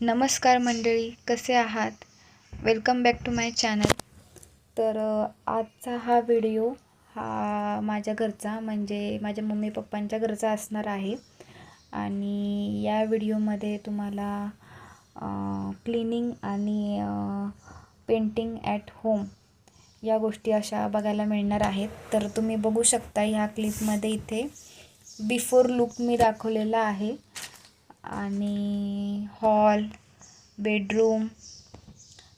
नमस्कार मंडळी, कसे आहात? Welcome back to my channel. तर आजचा हा व्हिडिओ माझ्या घरचा म्हणजे माझ्या मम्मी पप्पांच्या घरचा असणार आहे. आणि या व्हिडिओमध्ये तुम्हाला क्लिनिंग आणि पेंटिंग ॲट होम या गोष्टी अशा बघायला मिळणार आहेत. तर तुम्ही बघू शकता ह्या क्लिपमध्ये इथे बिफोर लुक मी दाखवलेला आहे. आणि हॉल, बेडरूम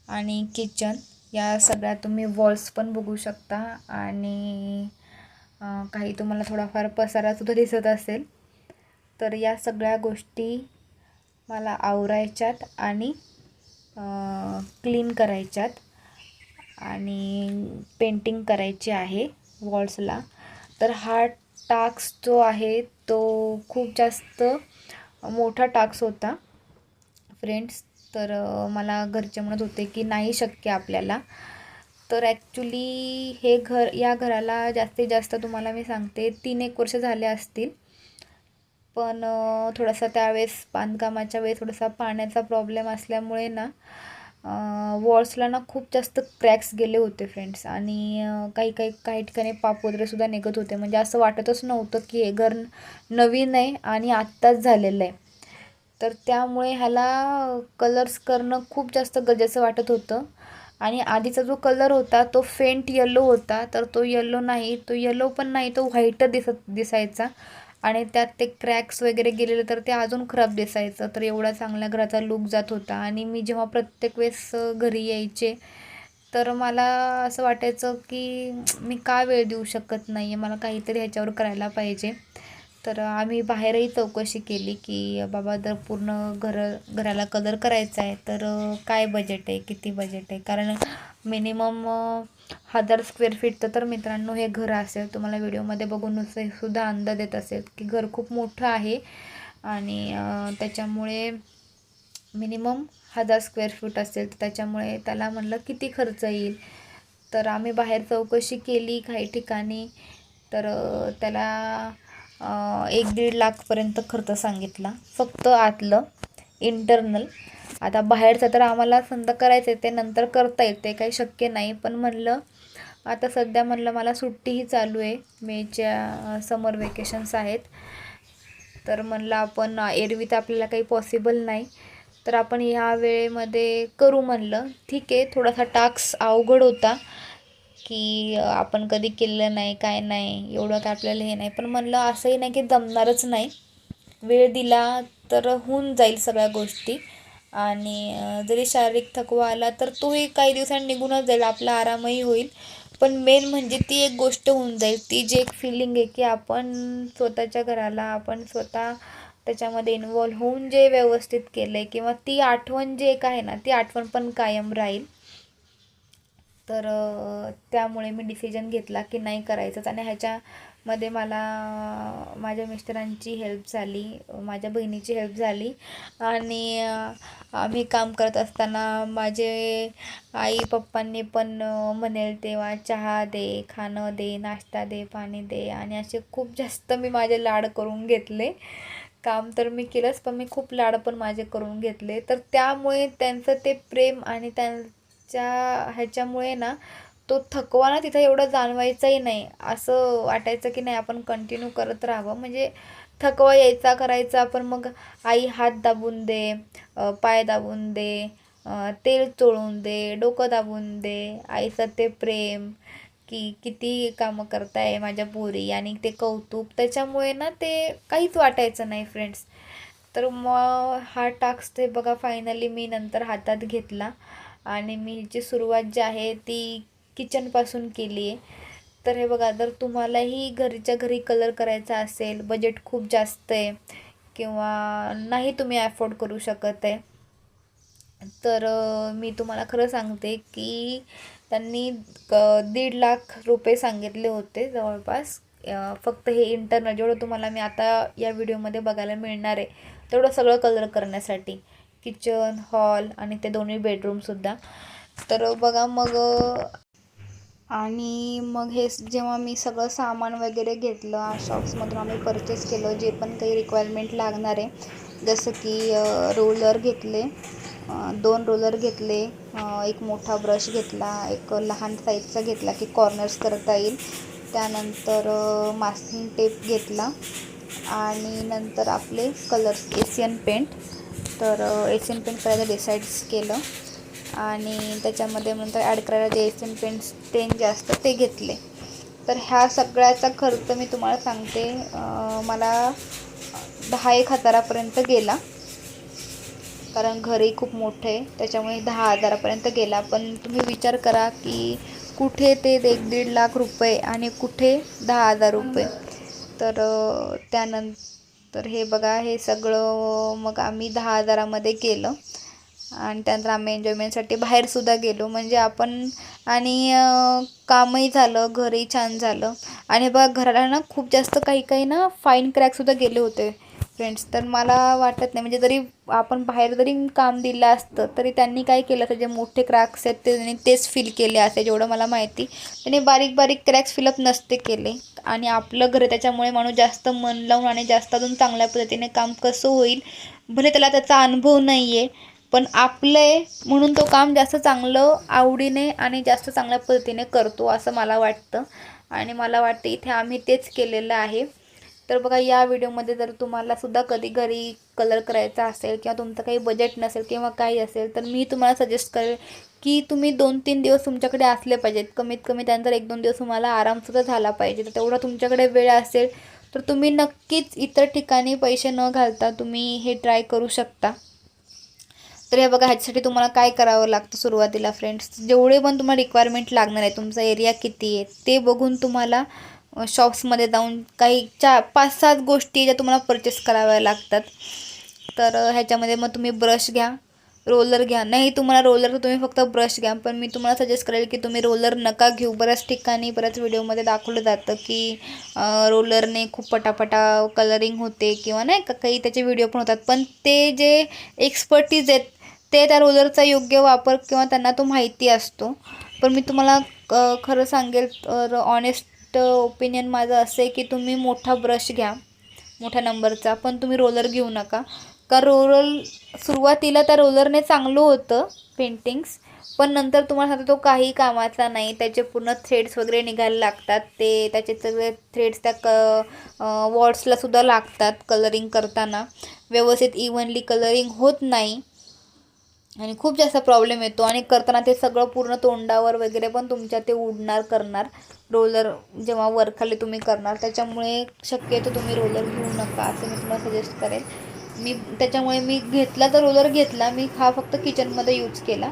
आणि किचन या सगळ्या तुम्ही वॉल्स पण बघू शकता. आणि काही तुम्हाला थोडाफार पसारासुद्धा दिसत असेल. तर या सगळ्या गोष्टी मला आवरायच्यात आणि क्लीन करायच्यात आणि पेंटिंग करायची आहे वॉल्सला. तर हा टास्क जो आहे तो खूप जास्त मोठा टास्क होता फ्रेंड्स. तर मला घरचे म्हणत होते की नाही शक्य आपल्याला. तर ॲक्च्युली या घराला जास्तीत जास्त तुम्हाला मी सांगते 3-1 वर्ष झाले असतील. पण थोडासा त्यावेळेस बांधकामाच्या वेळेस थोडासा पाण्याचा प्रॉब्लेम असल्यामुळे ना वॉल्सला ना खूप जास्त क्रॅक्स गेले होते फ्रेंड्स. आणि काही ठिकाणी पाप वगैरेसुद्धा निघत होते. म्हणजे असं वाटतच नव्हतं की हे घर नवीन आहे आणि आत्ताच झालेलं आहे. तर त्यामुळे ह्याला कलर्स करणं खूप जास्त गरजेचं वाटत होतं. आणि आधीचा जो कलर होता तो फेंट येलो होता. तर तो येलो नाही, तो येलो पण नाही, तो व्हाईट दिसायचा. आणि त्यात ते क्रॅक्स वगैरे गेलेले तर ते अजून खराब दिसायचं. तर एवढा चांगल्या घराचा लूक जात होता. आणि मी जेव्हा प्रत्येक वेळेस घरी यायचे तर मला असं वाटायचं की मी का वेळ देऊ शकत नाही आहे, मला काहीतरी ह्याच्यावर करायला पाहिजे. तर आम्ही बाहेरही चौकशी केली की बाबा जर पूर्ण घराला कलर करायचा आहे तर काय बजेट आहे, किती बजेट आहे. कारण मिनिमम 1000 स्क्वेअर फीटचं तर मित्रांनो हे घर असेल. तुम्हाला व्हिडिओमध्ये बघून सुद्धा अंदाज येत असेल की घर खूप मोठं आहे. आणि त्याच्यामुळे मिनिमम 1000 स्क्वेअर फूट असेल. तर त्याच्यामुळे त्याला म्हणलं किती खर्च येईल. तर आम्ही बाहेर चौकशी केली काही ठिकाणी. तर त्याला 1-1.5 लाखपर्यंत खर्च सांगितला फक्त आतलं इंटरनल. आता बाहेरचं तर आम्हाला समजा करायचं आहे, ते नंतर करता येईल, ते काही शक्य नाही. पण म्हणलं आता सध्या म्हणलं मला सुट्टीही चालू आहे, मेच्या समर वेकेशन्स आहेत. तर म्हणलं आपण एरवी तर आपल्याला काही पॉसिबल नाही, तर आपण ह्या वेळेमध्ये करू म्हणलं. ठीक आहे, थोडासा टास्क अवघड होता की आपण कधी केलं नाही, काय नाही, एवढं काय आपल्याला हे नाही. पण म्हणलं असंही नाही की जमणारच नाही, वेळ दिला तर होऊन जाईल सगळ्या गोष्टी. आणि जरी शारीरिक थकवा आला तर तोही काही दिवसांनी निघूनच जाईल, आपला आरामही होईल. पण मेन म्हणजे ती एक गोष्ट होऊन जाईल, ती जी एक फिलिंग आहे की आपण स्वतःच्या घराला आपण स्वतः त्याच्यामध्ये इन्वॉल्व होऊन जे व्यवस्थित केलं आहे किंवा ती आठवण जे एक आहे ना, ती आठवण पण कायम राहील. तर त्यामुळे मी डिसिजन घेतला की नाही करायचंच. आणि ह्याच्यामध्ये मला माझ्या मिस्टरांची हेल्प झाली, माझ्या बहिणीची हेल्प झाली. आणि आम्ही काम करत असताना माझे आई पप्पांनी पण म्हणेल तेव्हा चहा दे, खाणं दे, नाश्ता दे, पाणी दे. आणि असे खूप जास्त मी माझे लाड करून घेतले. काम तर मी केलंच, पण मी खूप लाड पण माझे करून घेतले. तर त्यामुळे त्यांचं ते प्रेम आणि ह्याच्यामुळे ना तो थकवा ना तिथं एवढा जाणवायचाही नाही. असं वाटायचं की नाही आपण कंटिन्यू करत राहावं. म्हणजे थकवा यायचा, करायचा, पण मग आई हात दाबून दे, पाय दाबून दे, तेल चोळून दे, डोकं दाबून दे. आईचं ते प्रेम की किती कामं करताय माझ्या पोरी आणि ते कौतुक, त्याच्यामुळे ना ते काहीच वाटायचं नाही फ्रेंड्स. तर मग हा टास्क ते बघा फायनली मी नंतर हातात घेतला. आणि मी हिची सुरुवात जी आहे ती किचनपासून केली आहे. तर हे बघा, जर तुम्हालाही घरच्या घरी कलर करायचा असेल, बजेट खूप जास्त आहे किंवा नाही तुम्ही अफोर्ड करू शकत आहे, तर मी तुम्हाला खरं सांगते की त्यांनी 1.5 लाख रुपये सांगितले होते जवळपास. फक्त हे इंटरनल जेवढं तुम्हाला मी आता या व्हिडिओमध्ये बघायला मिळणार आहे तेवढं सगळं कलर करण्यासाठी, किचन, हॉल आणि ते दोन्ही बेडरूमसुद्धा. तर बघा मग आणि मग हे जेव्हा मी सगळं सामान वगैरे घेतलं, शॉप्समधून आम्ही परचेस केलं जे पण काही रिक्वायरमेंट लागणार आहे. जसं की रोलर घेतले, 2 रोलर घेतले, एक मोठा ब्रश घेतला, एक लहान साईजचा घेतला की कॉर्नर्स करता येईल. त्यानंतर मास्किंग टेप घेतला आणि नंतर आपले कलर्स एशियन पेंट. तर एशियन पेंट करायचं डिसाईड्स केलं आणि त्याच्यामध्ये नंतर ॲड करायला जे एशियन पेंट्स स्टेन जे असतं ते घेतले. तर ह्या सगळ्याचा खर्च मी तुम्हाला सांगते, मला 10-1 हजारापर्यंत गेला. कारण घरही खूप मोठं आहे त्याच्यामुळे 10,000पर्यंत गेला. पण तुम्ही विचार करा की कुठे ते 1-1.5 लाख रुपये आणि कुठे 10,000 रुपये. तर त्यानंतर हे बघा, हे सगळं मग आम्ही 10,000मध्ये केलं आणि त्यानंतर आम्ही एन्जॉयमेंटसाठी बाहेरसुद्धा गेलो. म्हणजे आपण आणि कामही झालं, घरही छान झालं. आणि बघा घराला ना खूप जास्त काही ना फाईन क्रॅकसुद्धा गेले होते फ्रेंड्स. तर मला वाटत नाही, म्हणजे जरी आपण बाहेर जरी काम दिलं असतं तरी त्यांनी काय केलं असं, जे मोठे क्रॅक्स आहेत त्यांनी तेच फिल केले असे, जेवढं मला माहिती. त्यांनी बारीक बारीक क्रॅक्स फिलअप नसते केले. आणि आपलं घर त्याच्यामुळे माणूस जास्त मन लावून आणि जास्त अजून चांगल्या पद्धतीने काम कसं होईल, भले त्याला त्याचा अनुभव नाही आहे पण आपलं आहे म्हणून तो काम जास्त चांगलं आवडीने आणि जास्त चांगल्या पद्धतीने करतो असं मला वाटतं. आणि मला वाटतं इथे आम्ही तेच केलेलं आहे. तर बघा, या व्हिडिओमध्ये जर तुम्हाला सुद्धा कधी घरी कलर करायचा असेल किंवा तुमचं काही बजेट नसेल किंवा काही असेल, तर मी तुम्हाला सजेस्ट करेल की तुम्ही 2-3 दिवस तुमच्याकडे असले पाहिजेत. कमीत कमी त्यानंतर 1-2 दिवस तुम्हाला आरामसुद्धा झाला पाहिजे. तर तेवढा तुमच्याकडे वेळ असेल तर तुम्ही नक्कीच इतर ठिकाणी पैसे न घालता तुम्ही हे ट्राय करू शकता. तर हे बघा, ह्याच्यासाठी तुम्हाला काय करावं लागतं सुरुवातीला फ्रेंड्स, जेवढे पण तुम्हाला रिक्वायरमेंट लागणार आहे, तुमचा एरिया किती आहे ते बघून तुम्हाला शॉप्समध्ये जाऊन काही 5-7 गोष्टी ज्या तुम्हाला परचेस कराव्या लागतात. तर ह्याच्यामध्ये मग तुम्ही ब्रश घ्या, रोलर घ्या. नाही तुम्हाला रोलर तर तुम्ही फक्त ब्रश घ्या, पण मी तुम्हाला सजेस्ट करेल की तुम्ही रोलर नका घेऊ. बऱ्याच ठिकाणी बऱ्याच व्हिडिओमध्ये दाखवलं जातं की रोलरने खूप पटापटा कलरिंग होते किंवा नाही का, काही त्याचे व्हिडिओ पण होतात. पण ते जे एक्सपर्टीज आहेत ते त्या रोलरचा योग्य वापर किंवा त्यांना तो माहिती असतो. पण मी तुम्हाला खरं सांगेल तर ऑनेस्ट ओपिनियन माझं असं आहे की तुम्ही मोठा ब्रश घ्या, मोठ्या नंबरचा, पण तुम्ही रोलर घेऊ नका. कारण सुरुवातीला त्या रोलरने चांगलं होतं पेंटिंग्स, पण नंतर तुम्हाला सांगतो तो काही कामाचा नाही. त्याचे पूर्ण थ्रेड्स वगैरे निघायला लागतात, ते त्याचे सगळे थ्रेड्स त्या वॉर्ड्सलासुद्धा लागतात कलरिंग करताना. व्यवस्थित इव्हनली कलरिंग होत नाही आणि खूप जास्त प्रॉब्लेम येतो. आणि करताना ते सगळं पूर्ण तोंडावर वगैरे पण तुमच्या ते उडणार करणार रोलर जेव्हा वरखाली तुम्ही करणार. त्याच्यामुळे शक्यतो तुम्ही रोलर घेऊ नका असं मी तुम्हाला सजेस्ट करेल. त्याच्यामुळे मी घेतला तर रोलर घेतला, मी हा फक्त किचनमध्ये यूज केला,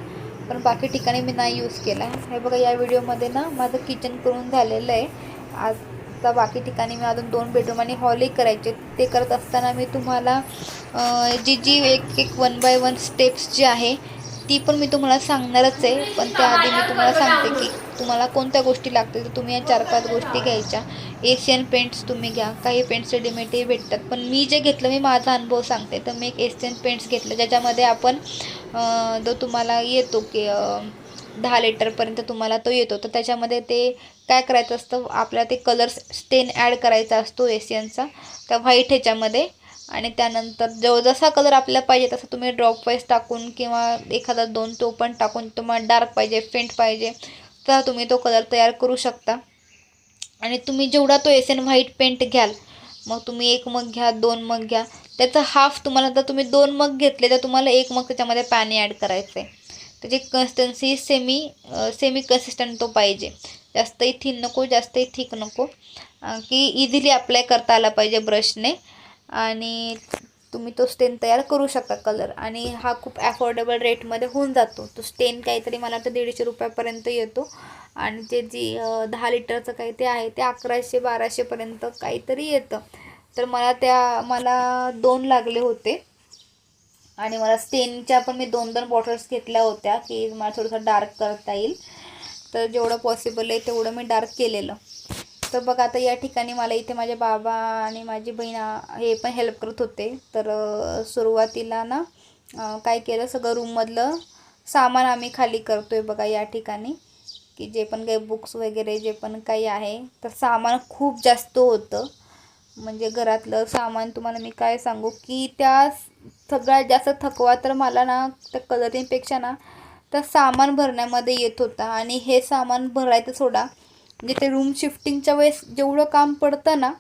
पण बाकी ठिकाणी मी नाही यूज केला. हे बघा, या व्हिडिओमध्ये ना माझं किचन करून झालेलं आहे. आता बाकी ठिकाणी मी अजून 2 बेडरूम आणि हॉलही करायचे. ते करत असताना मी तुम्हाला जी एक 1 बाय 1 स्टेप्स जी आहे ती पण मी तुम्हाला सांगणारच आहे. पण त्याआधी मी तुम्हाला सांगते की तुम्हाला कोणत्या गोष्टी लागतील. तर तुम्ही या 4-5 गोष्टी घ्यायच्या. एशियन पेंट्स तुम्ही घ्या, काही पेंट्स रेडीमेडही भेटतात, पण मी जे घेतलं मी माझा अनुभव सांगते. तर मी एक एशियन पेंट्स घेतलं ज्याच्यामध्ये आपण जो तुम्हाला येतो की 10 लिटरपर्यंत तुम्हाला तो येतो. तर त्याच्यामध्ये ते काय करायचं असतं, आपल्याला ते कलर्स स्टेन ॲड करायचा असतो एशियनचा त्या व्हाईट ह्याच्यामध्ये. आणि त्यानंतर जसा कलर आपल्याला पाहिजे तसं तुम्ही ड्रॉप वाईज टाकून किंवा एखादा 2 तो पण टाकून, तुम्हाला डार्क पाहिजे फेंट पाहिजे तर तुम्ही तो कलर तयार करू शकता. आणि तुम्ही जेवढा तो एशियन व्हाईट पेंट घ्याल, मग तुम्ही 1 मग घ्या, 2 मग घ्या, त्याचा हाफ तुम्हाला, जर तुम्ही 2 मग घेतले तर तुम्हाला 1 मग त्याच्यामध्ये पाणी ॲड करायचं आहे. त्याची कन्सिस्टन्सी सेमी कन्सिस्टंट तो पाहिजे, जास्तही थिन नको जास्तही थिक नको, की इझिली अप्लाय करता आला पाहिजे ब्रशने. आणि तुम्ही तो स्टेन तयार करू शकता कलर. आणि हा खूप ॲफोर्डेबल रेटमध्ये होऊन जातो. तो स्टेन काहीतरी मला वाटतं 150 रुपयापर्यंत येतो. आणि ते जी 10 लिटरचं काही ते आहे ते 1100-1200पर्यंत काहीतरी येतं. तर मला 2 लागले होते. आणि मला स्टेनच्या पण मी 2-2 बॉटल्स घेतल्या होत्या की मला थोडंसं डार्क करता येईल. तर जेवढं पॉसिबल आहे तेवढं मी डार्क केलेलं. तर बघा, आता या ठिकाणी मला इथे माझे बाबा आणि माझी बहीण हे पण हेल्प करत होते. तर सुरुवातीला ना काय केलं, सगळं रूममधलं सामान आम्ही खाली करतो आहे. बघा या ठिकाणी की जे पण काही बुक्स वगैरे जे पण काही आहे, तर सामान खूप जास्त होतं. म्हणजे घरातलं सामान तुम्हाला मी काय सांगू की त्या सगळ्यात जास्त थकवा तर मला ना त्या कलरिंगपेक्षा ना त्या सामान भरण्यामध्ये येत होता. आणि हे सामान भरायचं सोडा, म्हणजे ते रूम शिफ्टिंगच्या वेळेस जेवढं काम पडतं ना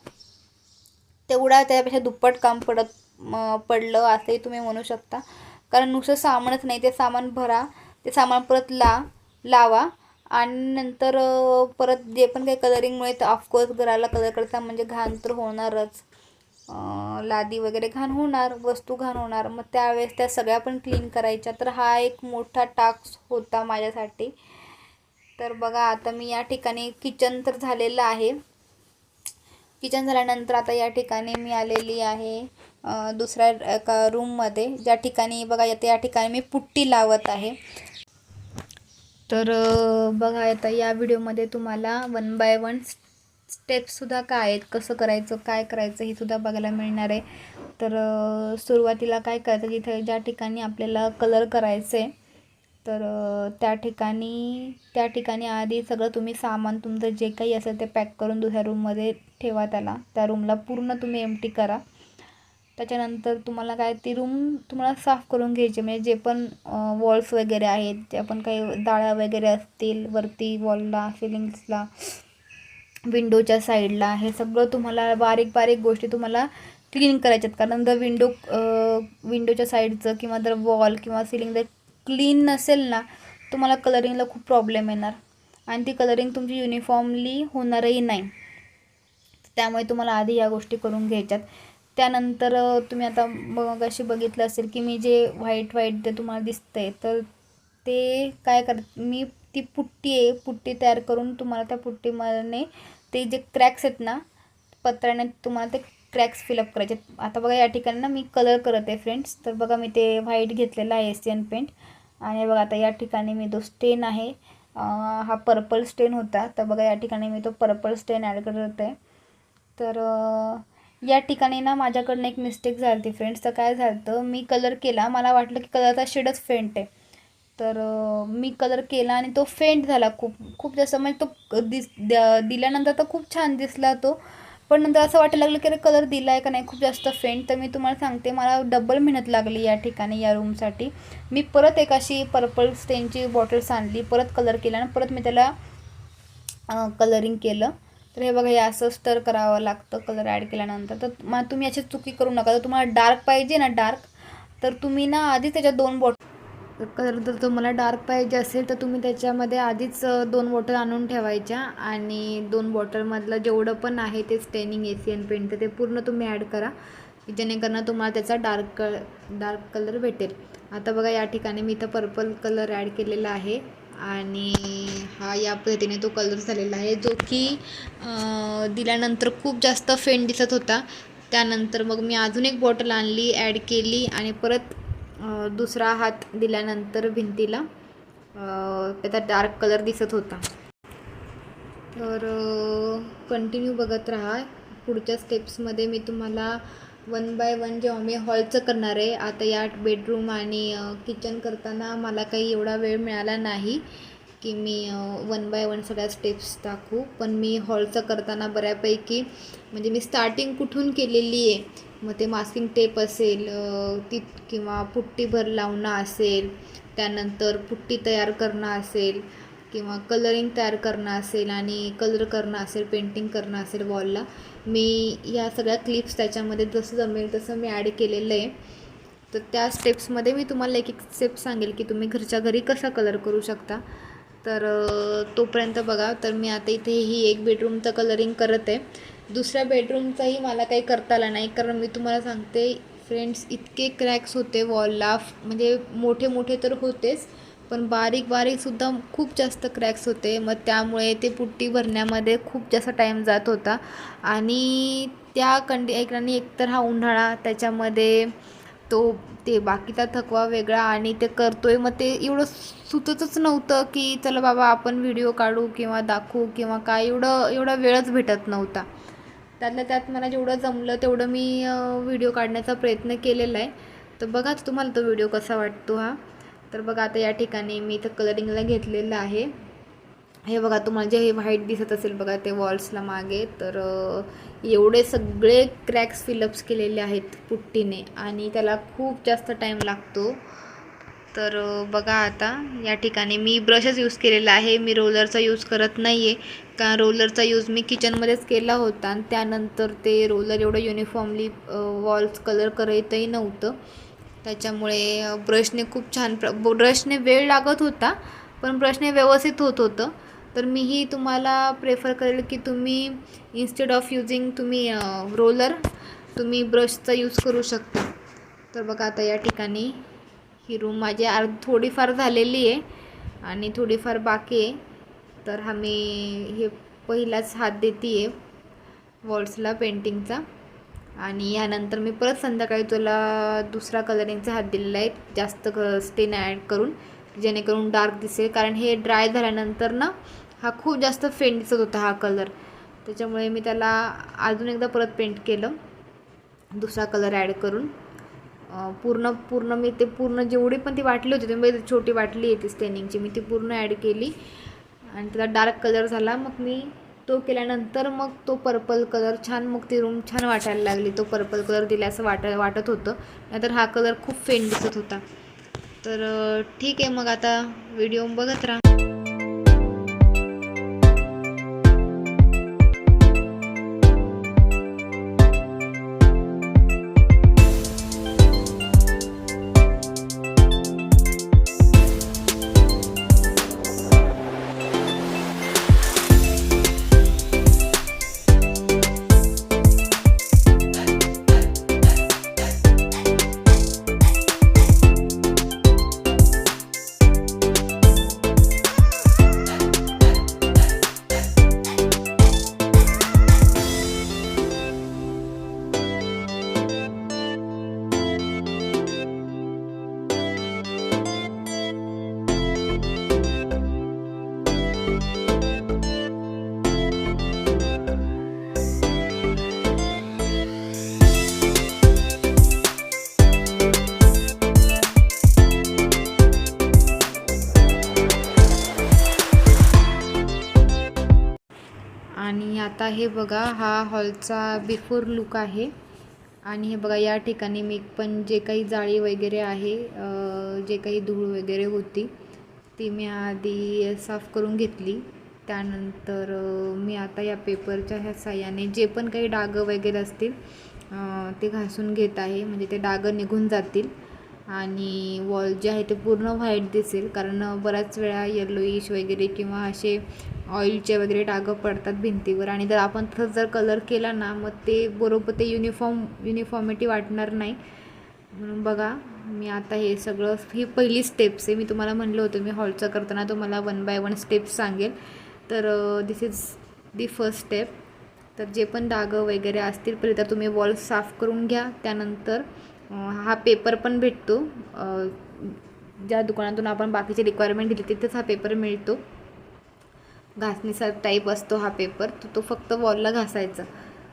तेवढा त्यापेक्षा दुप्पट काम पडलं असंही तुम्ही म्हणू शकता. कारण नुसतं सामानच नाही, ते सामान भरा, ते सामान परत लावा आणि नंतर परत जे पण काही कलरिंगमुळे तर ऑफकोर्स घराला कलर करता म्हणजे घाण तर होणारच. लादी वगैरे घाण होणार, वस्तू घाण होणार, मग त्यावेळेस त्या सगळ्या पण क्लीन करायच्या. तर हा एक मोठा टास्क होता माझ्यासाठी. तर बघा आता मी या ठिकाणी किचन तर झालेलं आहे. किचन झाल्यानंतर आता या ठिकाणी मी आलेली आहे दुसऱ्या एका रूममध्ये, ज्या ठिकाणी बघा या ठिकाणी मी पुट्टी लावत आहे. तर बघा आता या व्हिडिओमध्ये तुम्हाला 1 बाय 1 स्टेप्ससुद्धा काय आहेत, कसं करायचं, काय करायचं हे सुद्धा बघायला मिळणार आहे. तर सुरुवातीला काय करायचं, जिथे ज्या ठिकाणी आपल्याला कलर करायचं आहे तर त्या ठिकाणी आधी सगळं तुम्ही सामान तुमचं जे काही असेल ते पॅक करून दुसऱ्या रूममध्ये ठेवा. त्या रूमला पूर्ण तुम्ही एम्प्टी करा. त्याच्यानंतर तुम्हाला काय ती रूम तुम्हाला साफ करून घ्यायची, म्हणजे जे पण वॉल्स वगैरे आहेत, जे पण काही डाळ्या वगैरे असतील वरती वॉलला, सिलिंग्सला, विंडोच्या साईडला, हे सगळं तुम्हाला बारीक बारीक गोष्टी तुम्हाला क्लीन करायच्यात. कारण जर विंडोच्या साईडचं किंवा जर वॉल किंवा सिलिंग जर क्लीन नसेल ना, तुम्हाला कलरिंगला खूप प्रॉब्लेम येणार आणि ती कलरिंग तुमची युनिफॉर्मली होणारही नाही. त्यामुळे तुम्हाला आधी या गोष्टी करून घ्यायच्यात. त्यानंतर तुम्ही आता अशी बघितलं असेल की मी जे व्हाईट ते तुम्हाला दिसतंय, तर ते काय मी ती पुट्टी तयार करून तुम्हाला त्या पुट्टीमध्ये ते जे क्रॅक्स आहेत ना पत्र्याने तुम्हाला ते क्रॅक्स फिलअप करायचे. आता बघा या ठिकाणी ना मी कलर करत आहे फ्रेंड्स. तर बघा मी ते व्हाईट घेतलेला आहे एशियन पेंट. आणि बघा आता या ठिकाणी मी जो स्टेन आहे हा पर्पल स्टेन होता, तर बघा या ठिकाणी मी तो पर्पल स्टेन ॲड करत आहे. तर या ठिकाणी ना माझ्याकडनं एक मिस्टेक झाली होती फ्रेंड्स. तर काय झालं होतं, मी कलर केला, मला वाटलं की कलरचा शेडच फेंट आहे. तर मी कलर केला आणि तो फेंट झाला खूप जास्त, म्हणजे तो दिल्यानंतर तर खूप छान दिसला तो, पण नंतर असं वाटायला लागलं की अरे कलर दिला आहे का नाही, खूप जास्त फेंट. तर मी तुम्हाला सांगते मला डबल मेहनत लागली या ठिकाणी या रूमसाठी. मी परत एक अशी पर्पल स्टेनची बॉटल्स आणली, परत कलर केला आणि परत मी त्याला कलरिंग केलं. तर हे बघा हे असं स्टर करावं लागतं कलर ॲड केल्यानंतर. तर मग तुम्ही अशी चुकी करू नका. जर तुम्हाला डार्क पाहिजे ना तर तुम्ही ना आधीच त्याच्या 2 बॉटल कलर, जर तुम्हाला डार्क पाहिजे असेल तर तुम्ही त्याच्यामध्ये आधीच 2 बॉटल आणून ठेवायच्या आणि 2 बॉटलमधलं जेवढं पण आहे ते स्टेनिंग एशियन पेंट ते पूर्ण तुम्ही ॲड करा, जेणेकरून तुम्हाला त्याचा डार्क कलर भेटेल. आता बघा या ठिकाणी मी इथं पर्पल कलर ॲड केलेला आहे आणि हा या पद्धतीने तो कलर झालेला आहे, जो की दिल्यानंतर खूप जास्त फेंट दिसत होता. त्यानंतर मग मी अजून एक बॉटल आणली, ॲड केली आणि परत दुसरा हात दिल्यानंतर भिंतीला त्याचा डार्क कलर दिसत होता. तर कंटिन्यू बघत राहा. पुढच्या स्टेप्समध्ये मी तुम्हाला 1 बाय 1 जेव्हा मी हॉलचं करणार आहे. आता या बेडरूम आणि किचन करताना मला काही एवढा वेळ मिळाला नाही की मी 1 बाय 1 सगळ्या स्टेप्स दाखवू, पण मी हॉलचं करताना बऱ्यापैकी म्हणजे मी स्टार्टिंग कुठून केलेली आहे, मग ते मास्किंग टेप असेल किंवा पुट्टी भर लावणं असेल, त्यानंतर पुट्टी तयार करणं असेल किंवा कलरिंग तयार करणं असेल आणि कलर करणं असेल, पेंटिंग करणं असेल वॉलला, मी या सगळ्या क्लिप्स त्याच्यामध्ये जसं जमेल तसं मी ॲड केलेलं आहे. तर त्या स्टेप्समध्ये मी तुम्हाला एक स्टेप सांगेल की तुम्ही घरच्या घरी कसा कलर करू शकता. तर तोपर्यंत बघा. तर मी आता इथे ही एक बेडरूमचं कलरिंग करत आहे. दुसऱ्या बेडरूमचाही मला काही करता आला नाही, कारण मी तुम्हाला सांगते फ्रेंड्स इतके क्रॅक्स होते वॉलला, म्हणजे मोठे तर होतेच, पण बारीकसुद्धा खूप जास्त क्रॅक्स होते. मग त्यामुळे ते पुट्टी भरण्यामध्ये खूप जास्त टाईम जात होता. आणि त्या एकतर हा उन्हाळा, त्याच्यामध्ये ते बाकीचा थकवा वेगळा आणि ते करतोय, मग ते एवढं सुचतच नव्हतं की चला बाबा आपण व्हिडिओ काढू किंवा दाखवू किंवा काय, एवढा वेळच भेटत नव्हता. त्यातल्या त्यात मला जेवढं जमलं तेवढं मी व्हिडिओ काढण्याचा प्रयत्न केलेला आहे. तर बघा तुम्हाला तो व्हिडिओ कसा वाटतो हा. तर बघा आता या ठिकाणी मी इथं कलरिंगला घेतलेलं आहे हे बघा तुम्हाला जे हे व्हाईट दिसत असेल बघा ते वॉल्सला मागे, तर एवढे सगळे क्रॅक्स फिलअप्स केलेले आहेत पुट्टीने आणि त्याला खूप जास्त टाईम लागतो. तर बघा आता या ठिकाणी मी ब्रशच यूज केलेला आहे, मी रोलरचा यूज करत नाही आहे. कारण रोलरचा यूज मी किचनमध्येच केला होता आणि त्यानंतर ते रोलर एवढं युनिफॉर्मली वॉल्स कलर करतही नव्हतं. त्याच्यामुळे ब्रशने खूप छान ब्रशने वेळ लागत होता पण ब्रशने व्यवस्थित होत होतं. तर मीही तुम्हाला प्रेफर करेल की तुम्ही इन्स्टेड ऑफ यूजिंग तुम्ही रोलर तुम्ही ब्रशचा यूज करू शकता. तर बघा आता या ठिकाणी ही रूम माझी थोडीफार झालेली आहे आणि थोडीफार बाकी आहे. तर आम्ही हे पहिलाच हात देते आहे वॉल्सला पेंटिंगचा आणि यानंतर मी परत संध्याकाळी तुला दुसरा कलरिंगचा हात दिलेला आहे जास्त स्टेन ॲड करून, जेणेकरून डार्क दिसेल. कारण हे ड्राय झाल्यानंतर ना हा खूप जास्त फेंट दिसत होता हा कलर, त्याच्यामुळे मी त्याला अजून एकदा परत पेंट केलं दुसरा कलर ॲड करून. पूर्ण मी ते पूर्ण जेवढी पण ती बाटली होती तुम्ही छोटी बाटली आहे ती स्टेनिंगची, मी ती पूर्ण ॲड केली आणि त्याला डार्क कलर झाला. मग मी तो केल्यानंतर मग तो पर्पल कलर छान, मग ती रूम छान वाटायला लागली. तो पर्पल कलर दिला असं वाटत होतं, नाहीतर हा कलर खूप फेंट दिसत होता. तर ठीक आहे, मग आता व्हिडिओ बघत राहा. आणि आता हे बघा हा हॉलचा बिफोर लुक आहे आणि हे बघा या ठिकाणी मी पण जे काही जाळी वगैरे आहे, जे काही धूळ वगैरे होती ती मी आधी साफ करून घेतली. त्यानंतर मी आता या पेपरच्या ह्या साह्याने जे पण काही डागं वगैरे असतील ते घासून घेत आहे, म्हणजे ते डागं निघून जातील आणि वॉल जे आहे ते पूर्ण व्हाईट दिसेल. कारण बऱ्याच वेळा येलोइश वगैरे किंवा असे ऑइलचे वगैरे डागं पडतात भिंतीवर आणि जर आपण तसंच जर कलर केला ना मग ते बरोबर ते युनिफॉर्मिटी वाटणार नाही. म्हणून बघा मी आता हे सगळं, ही पहिली स्टेप्स आहे. मी तुम्हाला म्हणलं होतं मी हॉलचं करताना तुम्हाला 1 बाय 1 स्टेप्स सांगेल. तर दिस इज दी फर्स्ट स्टेप. तर जे पण डागं वगैरे असतील पहिले तर तुम्ही वॉल साफ करून घ्या. त्यानंतर हा पेपर पण भेटतो, ज्या दुकानातून आपण बाकीची रिक्वायरमेंट दिली तिथेच हा पेपर मिळतो. घासणीचा टाईप असतो हा पेपर, तो फक्त वॉलला घासायचा.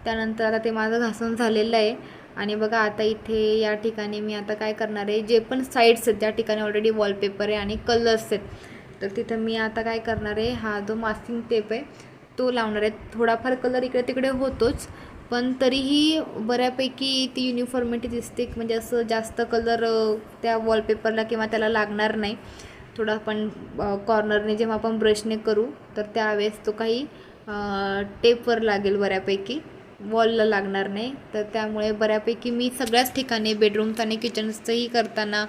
त्यानंतर आता ते माझं घासून झालेलं आहे आणि बघा आता इथे या ठिकाणी मी आता काय करणार आहे, जे पण साईड्स आहेत ज्या ठिकाणी ऑलरेडी वॉलपेपर आहे आणि कलर्स आहेत तर तिथं मी आता काय करणार आहे, हा जो मास्किंग टेप आहे तो लावणार आहे. थोडाफार कलर इकडे तिकडे होतोच पण तरीही बऱ्यापैकी ती युनिफॉर्मिटी दिसते, म्हणजे असं जास्त कलर त्या वॉलपेपरला किंवा त्याला लागणार नाही. थोडा पण कॉर्नरने जेव्हा आपण ब्रशने करू तर त्यावेळेस तो काही टेपवर लागेल, बऱ्यापैकी वॉलला लागणार नाही. तर त्यामुळे बऱ्यापैकी मी सगळ्याच ठिकाणी बेडरूमचं आणि किचनचंही करताना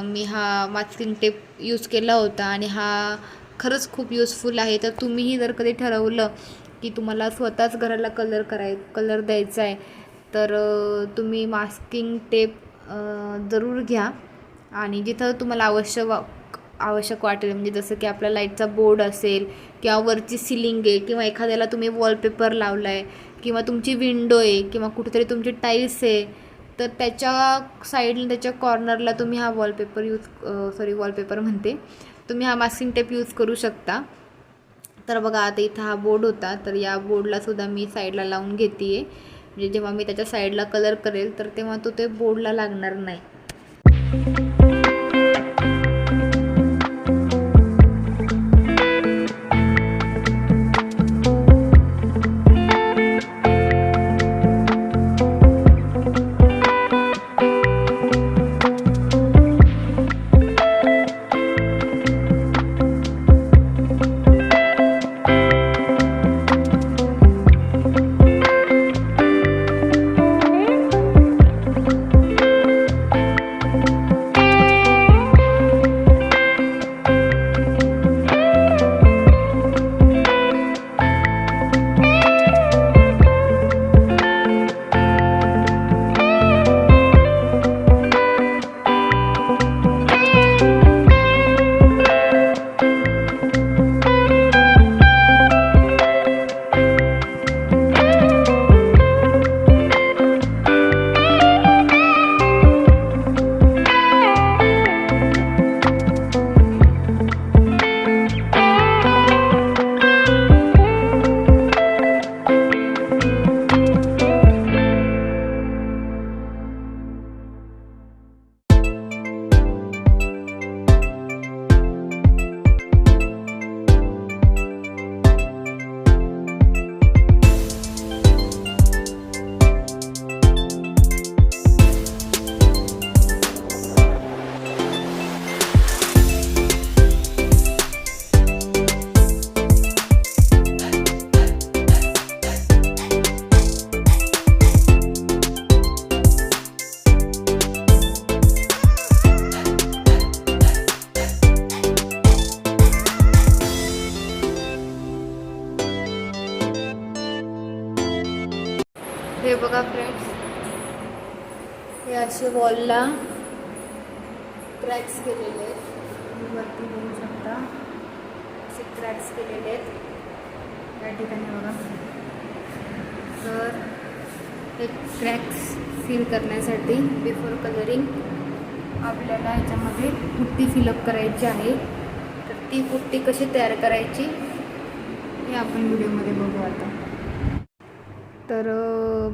मी हा मास्किंग टेप यूज केला होता आणि हा खरंच खूप युजफुल आहे. तर तुम्हीही जर कधी ठरवलं की तुम्हाला स्वतःच घराला कलर द्यायचा आहे तर तुम्ही मास्किंग टेप जरूर घ्या आणि जिथं तुम्हाला आवश्यक वाटेल, म्हणजे जसं की आपल्या लाईटचा बोर्ड असेल किंवा वरची सिलिंग आहे किंवा एखाद्याला तुम्ही वॉलपेपर लावला आहे किंवा तुमची विंडो आहे किंवा कुठेतरी तुमची टाईल्स आहे तर त्याच्या साईडला त्याच्या कॉर्नरला तुम्ही हा वॉलपेपर म्हणते तुम्ही हा मास्किंग टेप यूज करू शकता. तर बघा आता इथं हा बोर्ड होता तर या बोर्डला सुद्धा मी साईडला लावून घेते आहे, म्हणजे जेव्हा मी त्याच्या साईडला कलर करेल तर तेव्हा तो ते बोर्डला लागणार नाही. असे वॉलला क्रॅक्स केलेले आहेत, तुम्ही वरती बघू शकता असे क्रॅक्स केलेले आहेत या ठिकाणी बघा. तर हे क्रॅक्स फिल करण्यासाठी बिफोर कलरिंग आपल्याला ह्याच्यामध्ये पुट्टी फिलअप करायची आहे. तर ती पुट्टी कशी तयार करायची हे आपण व्हिडिओमध्ये बघू आता. तर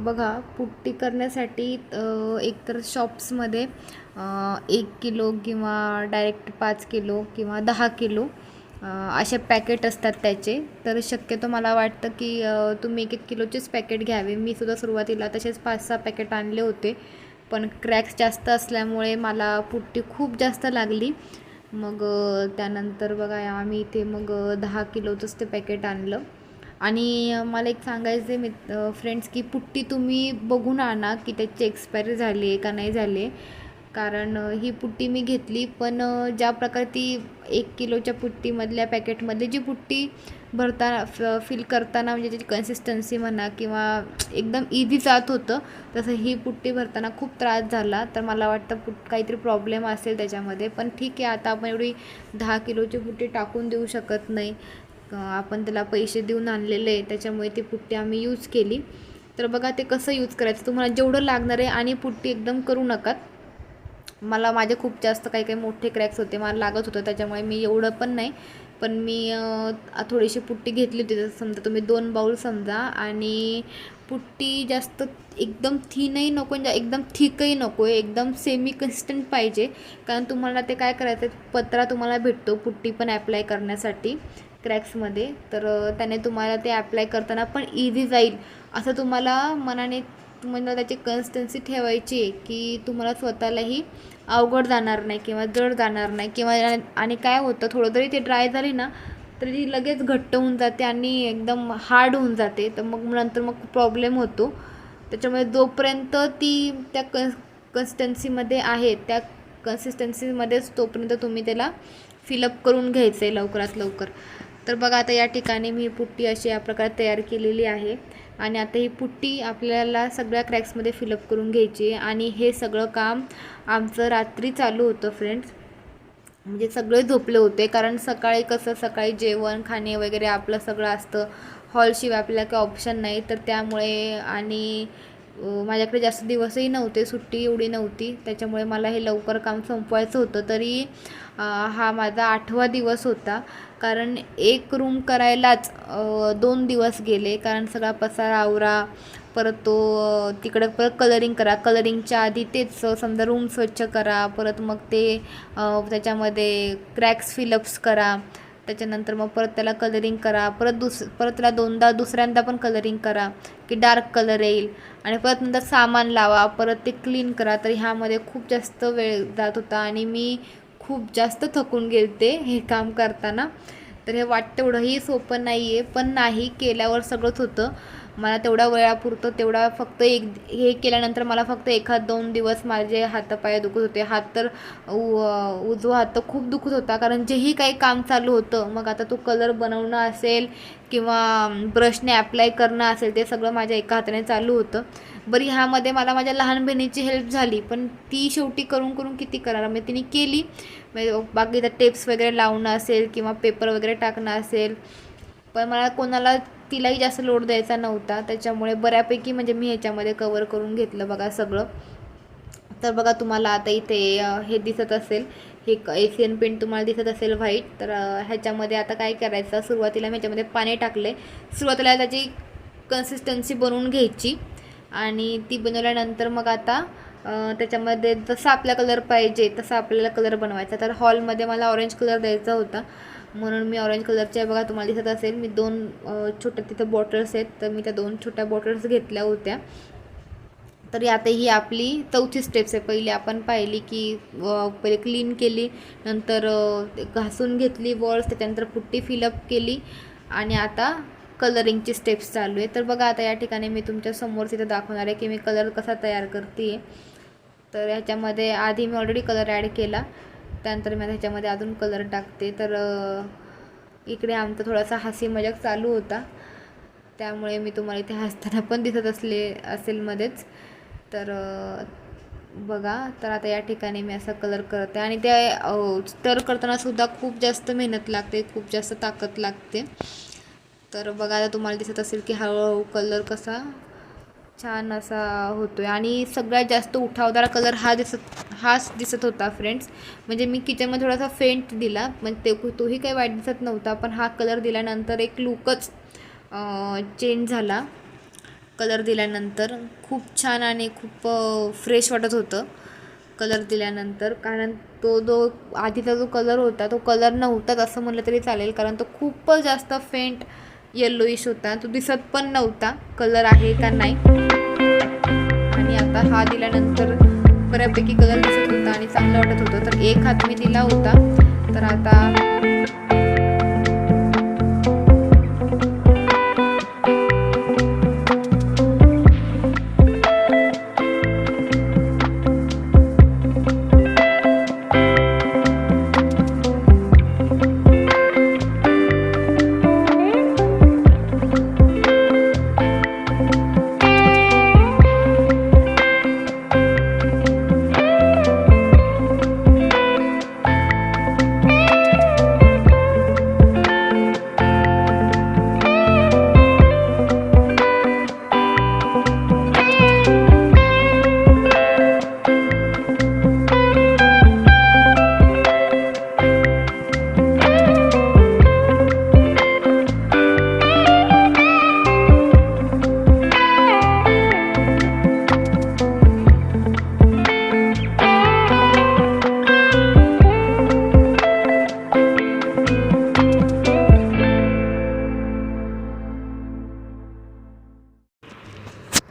बघा, पुट्टी करण्यासाठी एकतर शॉप्समध्ये 1 किलो किंवा डायरेक्ट 5 किलो किंवा 10 किलो असे पॅकेट असतात त्याचे. तर शक्यतो मला वाटतं की तुम्ही 1-1 किलोचेच पॅकेट घ्यावे. मी सुद्धा सुरुवातीला तसेच 5-6 पॅकेट आणले होते, पण क्रॅक्स जास्त असल्यामुळे मला पुट्टी खूप जास्त लागली. मग त्यानंतर बघा आम्ही इथे मग 10 किलोचंच ते पॅकेट आणलं. आणि मला एक सांगायचं आहे फ्रेंड्स, की पुट्टी तुम्ही बघून आणा की त्याची एक्सपायरी झाली आहे का नाही झाली आहे. कारण ही पुट्टी मी घेतली, पण ज्या प्रकारे ती 1 किलोच्या पुट्टीमधल्या पॅकेटमधली जी पुट्टी भरताना फिल करताना म्हणजे त्याची कन्सिस्टन्सी म्हणा किंवा एकदम इझी जात होतं, तसं ही पुट्टी भरताना खूप त्रास झाला. तर मला वाटतं काहीतरी प्रॉब्लेम असेल त्याच्यामध्ये. पण ठीक आहे, आता आपण एवढी 10 किलोची पुट्टी टाकून देऊ शकत नाही. आपण त्याला पैसे देऊन आणलेले आहे, त्याच्यामुळे ती पुट्टी आम्ही यूज केली. तर बघा ते कसं यूज करायचं, तुम्हाला जेवढं लागणार आहे. आणि पुट्टी एकदम करू नका. माझे खूप जास्त काही मोठे क्रॅक्स होते, मला लागत होतं, त्याच्यामुळे मी एवढं पण नाही, पण मी थोडीशी पुट्टी घेतली होती. जसं समजा तुम्ही 2 बाऊल समजा. आणि पुट्टी जास्त एकदम थिनही नको, एकदम थिकही नको आहे, एकदम सेमी कन्सिस्टंट पाहिजे. कारण तुम्हाला ते काय करायचं आहे, पत्रा तुम्हाला भेटतो पुट्टी पण ॲप्लाय करण्यासाठी क्रॅक्समध्ये. तर त्याने तुम्हाला ते ॲप्लाय करताना पण इझी जाईल असं तुम्हाला मनाने तुम्हाला त्याची कन्सिस्टन्सी ठेवायची आहे, की तुम्हाला स्वतःलाही अवघड जाणार नाही किंवा जड जाणार नाही. किंवा आणि काय होतं, थोडं जरी ते ड्राय झाली ना तरी ती लगेच घट्ट होऊन जाते आणि एकदम हार्ड होऊन जाते. तर मग नंतर मग प्रॉब्लेम होतो. त्याच्यामुळे जोपर्यंत ती त्या कन्सिस्टन्सीमध्ये आहे, त्या कन्सिस्टन्सीमध्येच तोपर्यंत तुम्ही त्याला फिलअप करून घ्यायचं आहे लवकरात लवकर. तर बघा, आता या ठिकाणी मी पुट्टी अशी या प्रकारे तयार केलेली आहे. आणि आता ही पुट्टी आपल्याला सगळ्या क्रॅक्समध्ये फिलअप करून घ्यायची आहे. आणि हे सगळं काम आमचं रात्री चालू होतं फ्रेंड्स. म्हणजे सगळे झोपले होते, कारण सकाळी जेवण खाणे वगैरे आपलं सगळं असतं. हॉलशिवाय आपल्याला काही ऑप्शन नाही. तर त्यामुळे आणि माझ्याकडे जास्त दिवसही नव्हते, सुट्टी एवढी नव्हती, त्याच्यामुळे मला हे लवकर काम संपवायचं होतं. तरी हा माझा 8वा दिवस होता. कारण एक रूम करायलाच 2 दिवस गेले. कारण सगळा पसारा आवरा, परत तो तिकडं परत कलरिंग करा, कलरिंगच्या आधी तेच समजा रूम स्वच्छ करा, परत मग ते त्याच्यामध्ये क्रॅक्स फिलअप्स करा, त्याच्यानंतर मग परत त्याला कलरिंग करा, परत त्याला दुसऱ्यांदा पण कलरिंग करा की डार्क कलर येईल. आणि परत नंतर सामान लावा, परत ते क्लीन करा. तर ह्यामध्ये खूप जास्त वेळ जात होता आणि मी खूप जास्त थकून गेलते हे काम करताना. तर हे वाटतं तेवढंही सोपं नाही आहे, पण नाही केल्यावर सगळंच होतं. मला तेवढ्या वेळापुरतं तेवढा फक्त हे केल्यानंतर मला फक्त 1-2 दिवस माझे हातापाय दुखत होते. हात तर उजवा हात तर खूप दुखत होता, कारण जेही काही काम चालू होतं, मग आता तो कलर बनवणं असेल किंवा ब्रशने ॲप्लाय करणं असेल, ते सगळं माझ्या एका हाताने चालू होतं. बरी ह्यामध्ये मला माझ्या लहान बहिणीची हेल्प झाली, पण ती शेवटी करून किती करणार, म्हणजे तिने केली. बाकी त्या टेप्स वगैरे लावणं असेल किंवा पेपर वगैरे टाकणं असेल, पण मला तिलाही जास्त लोड द्यायचा नव्हता. त्याच्यामुळे बऱ्यापैकी म्हणजे मी ह्याच्यामध्ये कवर करून घेतलं बघा सगळं. तर बघा, तुम्हाला आता इथे हे दिसत असेल, हे एशियन पेंट तुम्हाला दिसत असेल व्हाईट. तर ह्याच्यामध्ये आता काय करायचं, सुरुवातीला मी ह्याच्यामध्ये पाणी टाकले. सुरुवातीला त्याची कन्सिस्टन्सी बनवून घ्यायची आणि ती बनवल्यानंतर मग आता त्याच्यामध्ये जसा आपला कलर पाहिजे तसा आपल्याला कलर बनवायचा. तर हॉलमध्ये मला ऑरेंज कलर द्यायचा होता, म्हणून मी ऑरेंज कलरच्या बघा तुम्हाला दिसत असेल, मी 2 छोट्या तिथं बॉटल्स आहेत, तर मी त्या 2 छोट्या बॉटल्स घेतल्या होत्या. तर आता ही आपली 4थी स्टेप्स आहे. पहिली आपण पाहिली की पहिले क्लीन केली, नंतर घासून घेतली वॉल्स, त्याच्यानंतर पुट्टी फिलअप केली आणि आता कलरिंगची स्टेप्स चालू आहे. तर बघा, आता या ठिकाणी मी तुमच्या समोर तिथं दाखवणार आहे की मी कलर कसा तयार करते. तर ह्याच्यामध्ये आधी मी ऑलरेडी कलर ॲड केला, त्यानंतर मी ह्याच्यामध्ये अजून कलर टाकते. तर इकडे आमचा थोडासा हसी मजाक चालू होता, त्यामुळे मी तुम्हाला इथे हसताना पण दिसत असेल मध्येच. तर बघा, तर आता या ठिकाणी मी असा कलर करते आणि ते स्टर करताना सुद्धा खूप जास्त मेहनत लागते, खूप जास्त ताकद लागते. तर बघा, आता तुम्हाला दिसत असेल की हळूहळू कलर कसा छान असा होतोय आणि सगळ्यात जास्त उठावदार कलर हाच दिसत होता फ्रेंड्स. म्हणजे मी किचनमध्ये थोडासा फेंट दिला, म्हणजे तोही काही वाईट दिसत नव्हता, पण हा कलर दिल्यानंतर एक लुकच चेंज झाला. कलर दिल्यानंतर खूप छान आणि खूप फ्रेश वाटत होतं कलर दिल्यानंतर. कारण जो आधीचा जो कलर होता तो कलर नव्हताच असं म्हटलं तरी चालेल, कारण तो खूपच जास्त फेंट येल्लोइश होता, तो दिसत पण नव्हता कलर आहे का नाही. आणि आता हा दिल्यानंतर बऱ्यापैकी कलर दिसत होता आणि चांगलं वाटत होतं. तर एक हात मी दिला होता, तर आता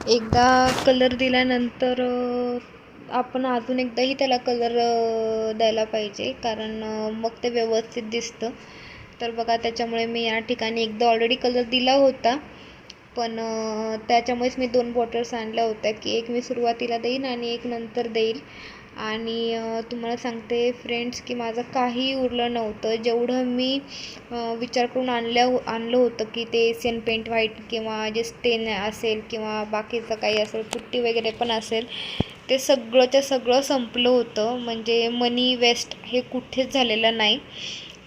एकदा कलर दिल्यानंतर आपण अजून एकदाही त्याला कलर द्यायला पाहिजे, कारण मग ते व्यवस्थित दिसतं. तर बघा, त्याच्यामुळे मी या ठिकाणी एकदा ऑलरेडी कलर दिला होता, पण त्याच्यामुळेच मी 2 बॉटल्स आणल्या होत्या, की एक मी सुरुवातीला देईन आणि एक नंतर देईल. आणि तुम्हाला सांगते फ्रेंड्स की माझं काही उरलं नव्हतं. जेवढं मी विचार करून आणलं होतं की ते एशियन पेंट व्हाईट किंवा जे स्टेन असेल किंवा बाकीचं काही असेल, पुट्टी वगैरे पण असेल, ते सगळंच्या सगळं संपलं होतं. म्हणजे मनी वेस्ट हे कुठेच झालेलं नाही,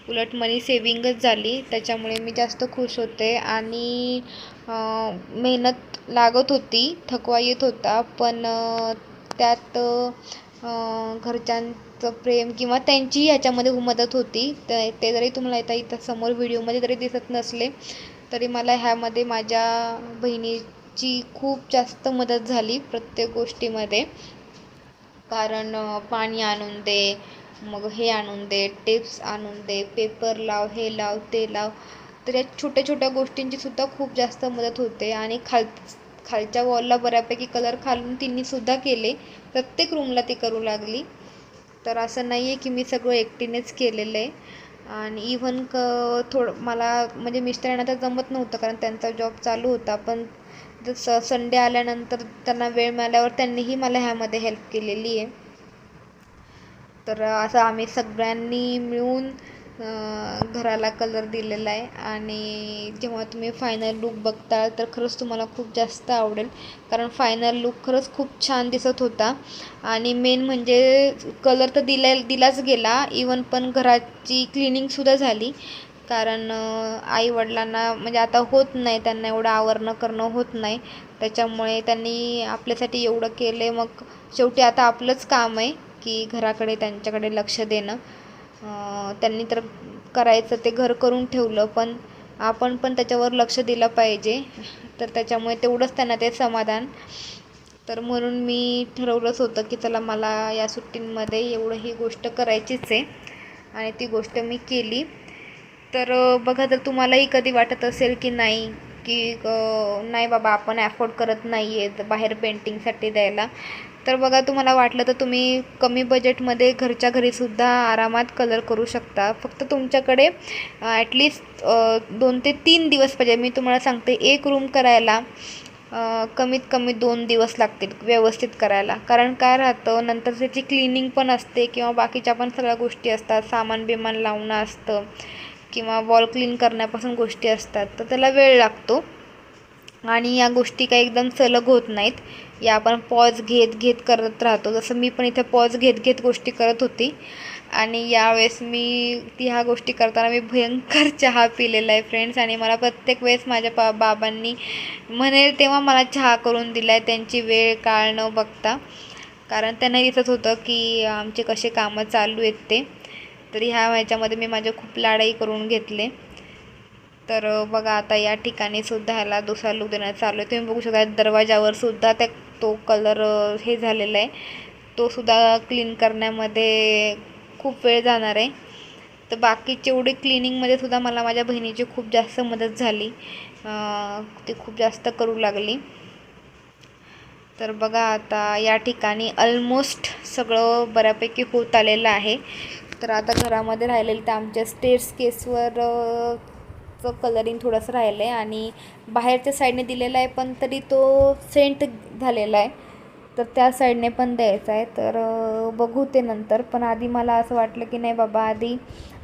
उलट मनी सेविंगच झाली. त्याच्यामुळे मी जास्त खुश होते. आणि मेहनत लागत होती, थकवा येत होता, पण त्यात घरच्यांचं प्रेम किंवा त्यांचीही ह्याच्यामध्ये मदत होती. ते जरी तुम्हाला इथं समोर व्हिडिओमध्ये जरी दिसत नसले, तरी मला ह्यामध्ये माझ्या बहिणीची खूप जास्त मदत झाली प्रत्येक गोष्टीमध्ये. कारण पाणी आणून दे, मग हे आणून दे, टिप्स आणून दे, पेपर लाव, हे लाव, ते लाव. तर या छोट्या छोट्या गोष्टींची सुद्धा खूप जास्त मदत होते. आणि खालच्या वॉलला बऱ्यापैकी कलर खालून तिने सुद्धा केले, प्रत्येक रूमला ती करू लागली. तर असं नाही आहे की मी सगळं एकटीनेच केलेलं आहे. आणि इव्हन थोडं मला म्हणजे मिस्टरांना तर जमत नव्हतं, कारण त्यांचा जॉब चालू होता, पण संडे आल्यानंतर त्यांना वेळ मिळाल्यावर त्यांनीही मला ह्यामध्ये हेल्प केलेली आहे. तर असं आम्ही सगळ्यांनी मिळून घराला कलर दिलेला आहे. आणि जेव्हा तुम्ही फायनल लुक बघताल तर खरंच तुम्हाला खूप जास्त आवडेल, कारण फायनल लुक खरंच खूप छान दिसत होता. आणि मेन म्हणजे कलर तर दिलाच गेला इवन, पण घराची क्लिनिंगसुद्धा झाली. कारण आईवडिलांना म्हणजे आता होत नाही, त्यांना एवढं आवरणं करणं होत नाही, त्याच्यामुळे त्यांनी आपल्यासाठी एवढं केलं आहे. मग शेवटी आता आपलंच काम आहे की घराकडे त्यांच्याकडे लक्ष देणं. त्यांनी तर करायचं ते घर करून ठेवलं, पण आपण पण त्याच्यावर लक्ष दिलं पाहिजे. तर त्याच्यामुळे तेवढंच त्यांना ते समाधान. तर म्हणून मी ठरवलंच होतं की चला, मला या सुट्टींमध्ये एवढं ही गोष्ट करायचीच आहे, आणि ती गोष्ट मी केली. तर बघा, जर तुम्हालाही कधी वाटत असेल की नाही की नाही बाबा आपण ॲफोर्ड करत नाही आहे बाहेर पेंटिंगसाठी द्यायला, तर बघा, तुम्हाला वाटलं तर तुम्ही कमी बजेटमध्ये घरच्या घरीसुद्धा आरामात कलर करू शकता. फक्त तुमच्याकडे ॲटलिस्ट 2 ते 3 दिवस पाहिजे. मी तुम्हाला सांगते, एक रूम करायला कमीत कमी 2 दिवस लागतील व्यवस्थित करायला. कारण काय राहतं, नंतर त्याची क्लिनिंग पण असते किंवा बाकीच्या पण सगळ्या गोष्टी असतात, सामान बिमान लावणं असतं किंवा वॉल क्लीन करण्यापासून गोष्टी असतात, तर त्याला वेळ लागतो. आणि या गोष्टी काही एकदम सलग होत नाहीत, या आपण पॉज घेत घेत करत राहतो. जसं मी पण इथे पॉज घेत घेत गोष्टी करत होती आणि यावेळेस ह्या गोष्टी करताना मी भयंकर चहा पिलेला आहे फ्रेंड्स. आणि मला प्रत्येक वेळेस माझ्या बाबांनी म्हणेल तेव्हा मला चहा करून दिला आहे, त्यांची वेळ काळ न बघता. कारण त्यांना दिसत होतं की आमचे कसे कामं चालू आहेत ते. तर ह्याच्यामध्ये मी माझे खूप लाडही करून घेतले. तर बघा आता या ठिकाणी सुद्धा ह्याला दुसरा लूक देण्यात चालू आहे. तुम्ही बघू शकता दरवाजावर सुद्धा तो कलर हे झालेला आहे, तो सुद्धा क्लीन करण्यामध्ये खूप वेळ जाणार आहे. तर बाकीची एवढी क्लिनिंगमध्ये सुद्धा मला माझ्या बहिणीची खूप जास्त मदत झाली, ती खूप जास्त करू लागली. तर बघा आता या ठिकाणी ऑलमोस्ट सगळं बऱ्यापैकी होत आलेलं आहे. तर आता घरामध्ये राहिलेलं तर आमच्या स्टेअर्स केसवर कलरिंग थोडंसं राहिलं आहे आणि बाहेरच्या साईडने दिलेला आहे, पण तरी तो सेंट झालेला आहे, तर त्या साईडने पण द्यायचा आहे. तर बघू ते नंतर. पण आधी मला असं वाटलं की नाही बाबा, आधी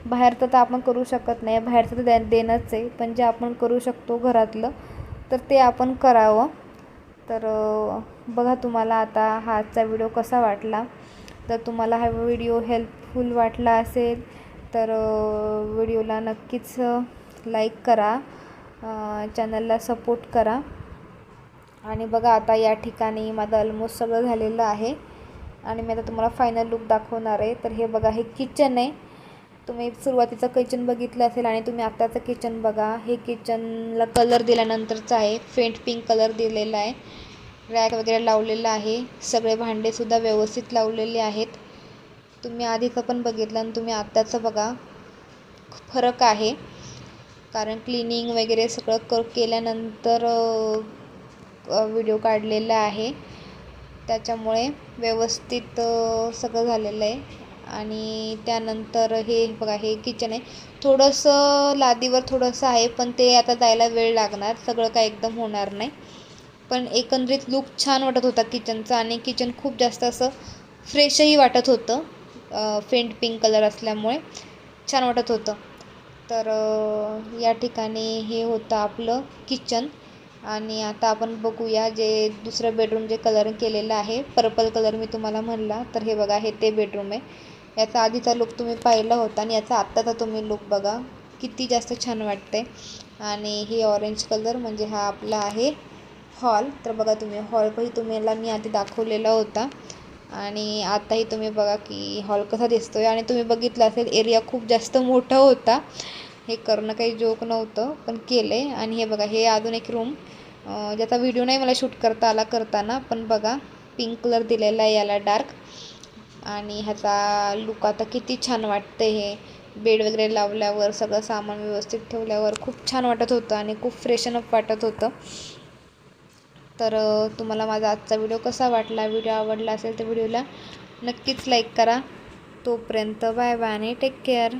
बाहेरचं तर आपण करू शकत नाही, बाहेरचं तर देणंच आहे, पण जे आपण करू शकतो घरातलं तर ते आपण करावं. तर बघा तुम्हाला आता हा आजचा व्हिडिओ कसा वाटला. तर तुम्हाला हा व्हिडिओ हेल्पफुल वाटला असेल तर व्हिडिओला नक्कीच लाईक करा, चॅनलला सपोर्ट करा. आणि बघा आता या ठिकाणी माझं ऑलमोस्ट सगळं झालेलं आहे आणि मी आता तुम्हाला फायनल लुक दाखवणार आहे. तर हे बघा, हे किचन आहे. तुम्ही सुरुवातीचं किचन बघितलं असेल आणि तुम्ही आत्ताचं किचन बघा. हे किचनला कलर दिल्यानंतरचं आहे, फेंट पिंक कलर दिलेला आहे, रॅक वगैरे लावलेलं आहे, सगळे भांडेसुद्धा व्यवस्थित लावलेले आहेत. तुम्ही आधीचं पण बघितलं आणि तुम्ही आत्ताचं बघा, फरक आहे. कारण क्लिनिंग वगैरे सगळं केल्यानंतर व्हिडिओ काढलेला आहे, त्याच्यामुळे व्यवस्थित सगळं झालेलं आहे. आणि त्यानंतर हे बघा, हे किचन आहे. थोडंसं लादीवर थोडंसं आहे, पण ते आता जायला वेळ लागणार, सगळं काय एकदम होणार नाही. पण एकंदरीत लूक छान वाटत होता किचनचा आणि किचन खूप जास्त असं फ्रेशही वाटत होतं, फेंट पिंक कलर असल्यामुळे छान वाटत होतं. तर या ठिकाणी हे होतं आपलं किचन. आणि आता आपण बघूया जे दुसरं बेडरूम जे कलर केलेलं आहे, पर्पल कलर मी तुम्हाला म्हणला, तर हे बघा, हे ते बेडरूम आहे. याचा आधीचा लुक तुम्ही पाहिला होता आणि याचा आत्ताचा तुम्ही लुक बघा, किती जास्त छान वाटते. आणि हे ऑरेंज कलर म्हणजे हा आपला आहे हॉल. तर बघा तुम्ही हॉलही तुम्हाला मी आधी दाखवलेला होता आणि आताही तुम्ही बघा की हॉल कसा दिसतोय. आणि तुम्ही बघितलं असेल एरिया खूप जास्त मोठा होता, हे करणं काही जोक नव्हतं, पण केलं आहे. आणि हे बघा, हे अजून एक रूम ज्याचा व्हिडिओ नाही मला शूट करता आला करताना, पण बघा पिंक कलर दिलेला आहे याला डार्क. आणि ह्याचा लुक आता किती छान वाटतं. हे बेड वगैरे लावल्यावर सगळं सामान व्यवस्थित ठेवल्यावर खूप छान वाटत होतं आणि खूप फ्रेशनअप वाटत होतं. तर तुम्हाला माझा आजचा व्हिडिओ कसा वाटला, व्हिडिओ आवडला असेल तर व्हिडिओला नक्कीच लाईक करा. तोपर्यंत बाय बाय आणि टेक केअर.